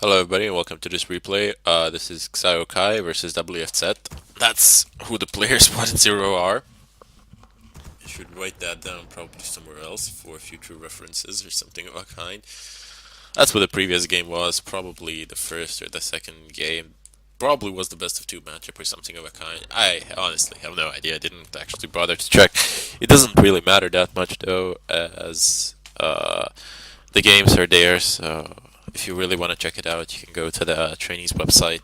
Hello everybody and welcome to this replay. This is Xaiokai versus WFZ. That's who the players 1 and 0 are. You should write that down probably somewhere else for future references or something of that kind. That's what the previous game was, probably the first or the second game. Probably was the best of two matchup or something of a kind. I honestly have no idea, I didn't actually bother to check. It doesn't really matter that much though, as the games are there, so if you really want to check it out, you can go to the trainees website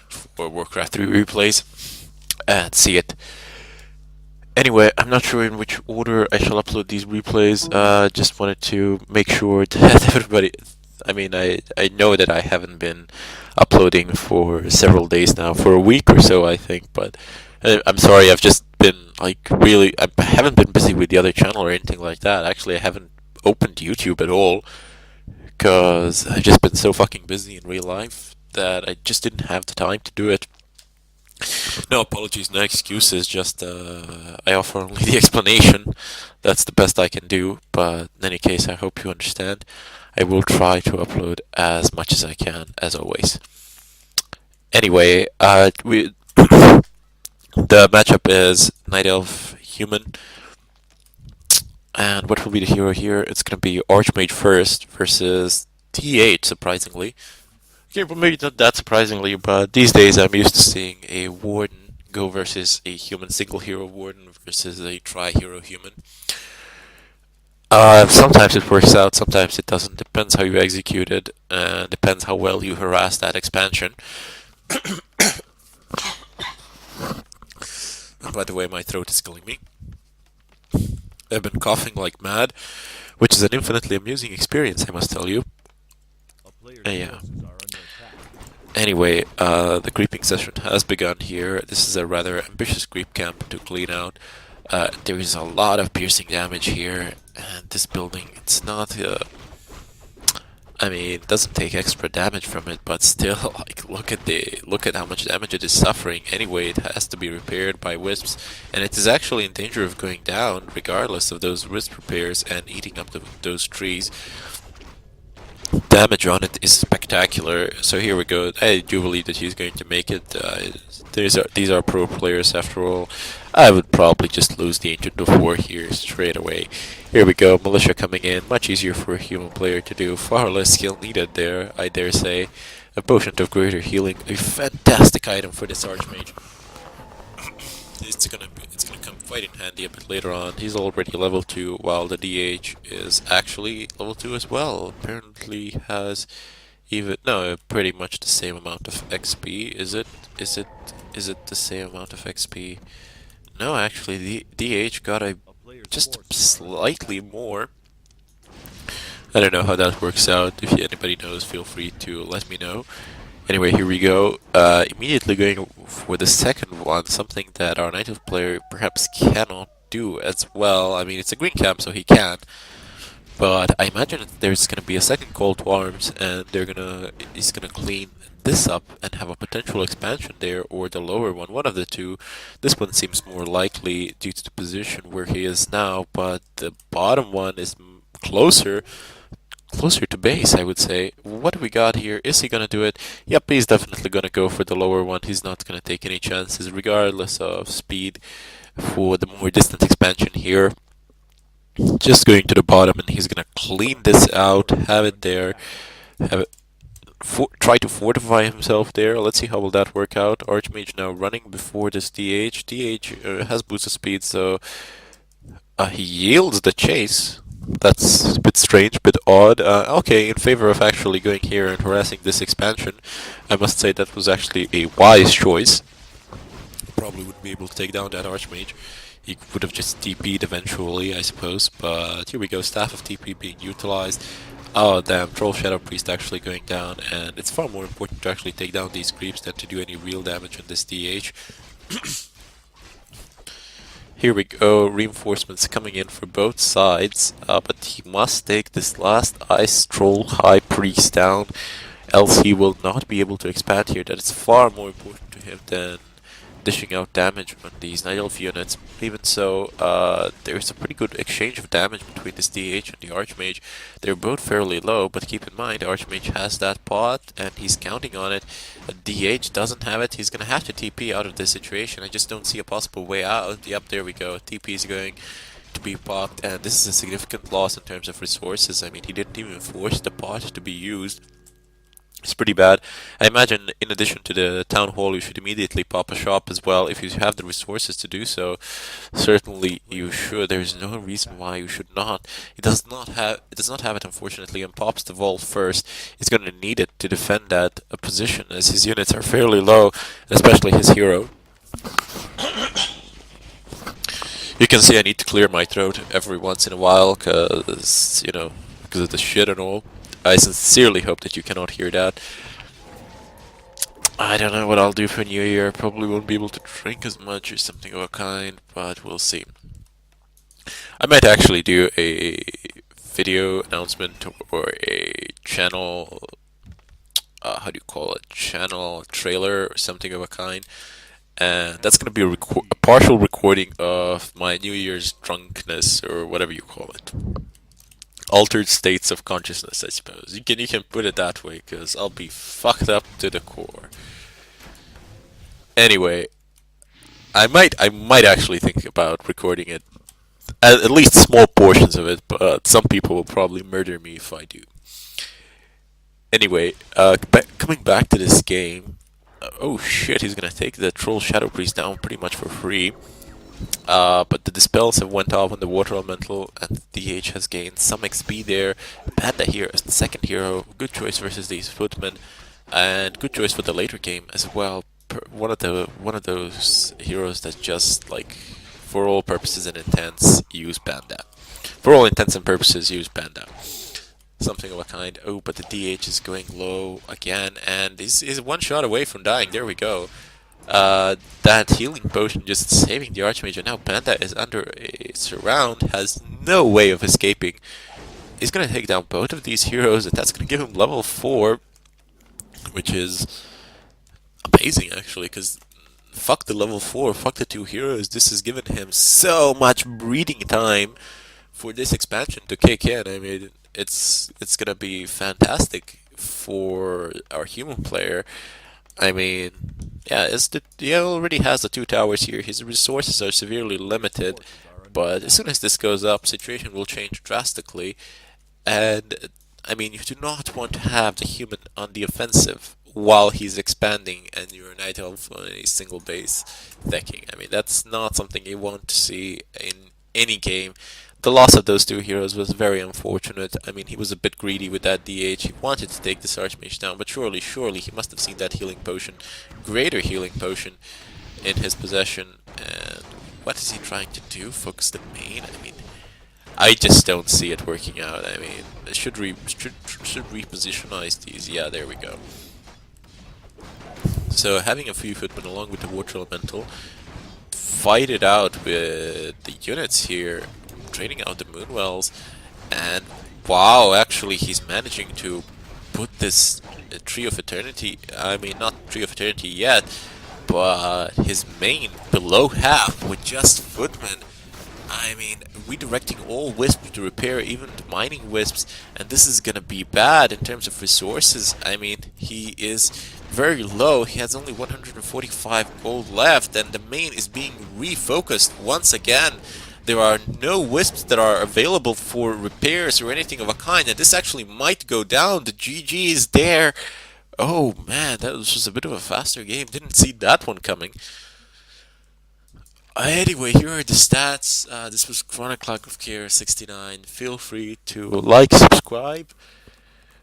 for Warcraft 3 replays and see it. Anyway, I'm not sure in which order I shall upload these replays. Just wanted to make sure that everybody. I know that I haven't been uploading for several days now, for a week or so, I think. But I'm sorry, I've just been really. I haven't been busy with the other channel or anything like that. Actually, I haven't opened YouTube at all because I've just been so fucking busy in real life that I just didn't have the time to do it. No apologies, no excuses, just I offer only the explanation. That's the best I can do, but in any case, I hope you understand. I will try to upload as much as I can, as always. Anyway, the matchup is Night Elf Human. And what will be the hero here? It's gonna be Archmage first versus TH, surprisingly. Okay, well, maybe not that surprisingly, but these days I'm used to seeing a Warden go versus a human single hero Warden versus a tri-hero human. Sometimes it works out, sometimes it doesn't. Depends how you execute it, and depends how well you harass that expansion. By the way, my throat is killing me. I've been coughing like mad, which is an infinitely amusing experience, I must tell you. Yeah. Anyway, the creeping session has begun here. This is a rather ambitious creep camp to clean out. There is a lot of piercing damage here, and this building, it's not, it doesn't take extra damage from it, but still, look at how much damage it is suffering. Anyway, it has to be repaired by wisps, and it is actually in danger of going down, regardless of those wisp repairs and eating up those trees. Damage on it is spectacular. So here we go. I do believe that he's going to make it. These are pro players after all. I would probably just lose the Ancient of War here straight away. Here we go. Militia coming in. Much easier for a human player to do. Far less skill needed there, I dare say. A potion of greater healing. A fantastic item for this Archmage. It's gonna come quite in handy a bit later on. He's already level 2, while the DH is actually level 2 as well. Apparently has pretty much the same amount of XP. Is it the same amount of XP? No, actually the DH got just slightly more. I don't know how that works out. If anybody knows, feel free to let me know. Anyway, here we go. Immediately going for the second one, something that our Night Elf player perhaps cannot do as well. I mean, it's a green camp, so he can. But I imagine that there's gonna be a second call to arms, and he's gonna clean this up and have a potential expansion there, or the lower one, one of the two. This one seems more likely due to the position where he is now, but the bottom one is closer to base, I would say. What do we got here? Is he gonna do it? Yep, he's definitely gonna go for the lower one. He's not gonna take any chances, regardless of speed, for the more distant expansion here. Just going to the bottom, and he's gonna clean this out, have it there, try to fortify himself there. Let's see how will that work out. Archmage now running before this DH. DH has boosted speed, so he yields the chase. That's a bit strange, a bit odd. Okay, in favor of actually going here and harassing this expansion, I must say that was actually a wise choice. Probably wouldn't be able to take down that Archmage. He would have just TP'd eventually, I suppose, but here we go, Staff of TP being utilized. Oh damn, Troll Shadow Priest actually going down, and it's far more important to actually take down these creeps than to do any real damage on this DH. Here we go, reinforcements coming in for both sides, but he must take this last Ice Troll High Priest down, else he will not be able to expand here. That is far more important to him than dishing out damage on these Night Elf units. Even so, there's a pretty good exchange of damage between this DH and the Archmage. They're both fairly low, but keep in mind, the Archmage has that pot, and he's counting on it. A DH doesn't have it. He's gonna have to TP out of this situation. I just don't see a possible way out. Yep, there we go. TP is going to be popped, and this is a significant loss in terms of resources. I mean, he didn't even force the pot to be used. It's pretty bad. I imagine, in addition to the town hall, you should immediately pop a shop as well if you have the resources to do so. Certainly, you should. There's no reason why you should not. It does not have. It does not have it, unfortunately, and pops the vault first. He's going to need it to defend that position, as his units are fairly low, especially his hero. You can see I need to clear my throat every once in a while, cause because of the shit and all. I sincerely hope that you cannot hear that. I don't know what I'll do for New Year. Probably won't be able to drink as much or something of a kind, but we'll see. I might actually do a video announcement or a channel, how do you call it? Channel trailer or something of a kind. And that's going to be a partial recording of my New Year's drunkenness, or whatever you call it. Altered states of consciousness, I suppose. You can put it that way, because I'll be fucked up to the core. Anyway, I might actually think about recording it, at least small portions of it, but some people will probably murder me if I do. Anyway, coming back to this game, oh shit, he's gonna take the Troll Shadow Priest down pretty much for free. But the dispels have went off on the water elemental, and DH has gained some XP there. Panda here as the second hero, good choice versus these footmen, and good choice for the later game as well. One of those heroes that just, like, for all purposes and intents, use Panda. For all intents and purposes, use Panda. Something of a kind. Oh, but the DH is going low again, and he's one shot away from dying. There we go. That healing potion just saving the Archmage, and now Panda is under a surround, has no way of escaping. He's gonna take down both of these heroes, and that's gonna give him level 4, which is amazing, actually, because fuck the level 4, fuck the 2 heroes. This has given him so much breathing time for this expansion to kick in. I mean, it's gonna be fantastic for our human player. I mean, yeah, he already has the 2 towers here. His resources are severely limited, but as soon as this goes up, situation will change drastically. And I mean, you do not want to have the human on the offensive while he's expanding and you're Night Elf on a single base decking. I mean, that's not something you want to see in any game. The loss of those 2 heroes was very unfortunate. I mean, he was a bit greedy with that DH. He wanted to take this Archmage down, but surely he must have seen that healing potion, greater healing potion, in his possession. And what is he trying to do? Focus the main? I mean, I just don't see it working out. I mean, should repositionize these. Yeah, there we go. So having a few footmen along with the water elemental, fight it out with the units here, draining out the Moonwells, and wow, actually he's managing to put this Tree of Eternity, I mean not Tree of Eternity yet, but his main below half with just footmen. I mean, redirecting all wisps to repair even the mining wisps, and this is gonna be bad in terms of resources. I mean, he is very low. He has only 145 gold left, and the main is being refocused once again. There are no wisps that are available for repairs or anything of a kind, and this actually might go down. The GG is there. Oh man, that was just a bit of a faster game. Didn't see that one coming. Anyway, here are the stats. This was Chronic Lack of Care 69. Feel free to like, subscribe,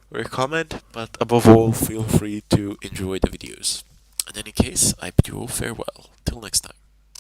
or comment, but above all, feel free to enjoy the videos. In any case, I bid you all farewell. Till next time.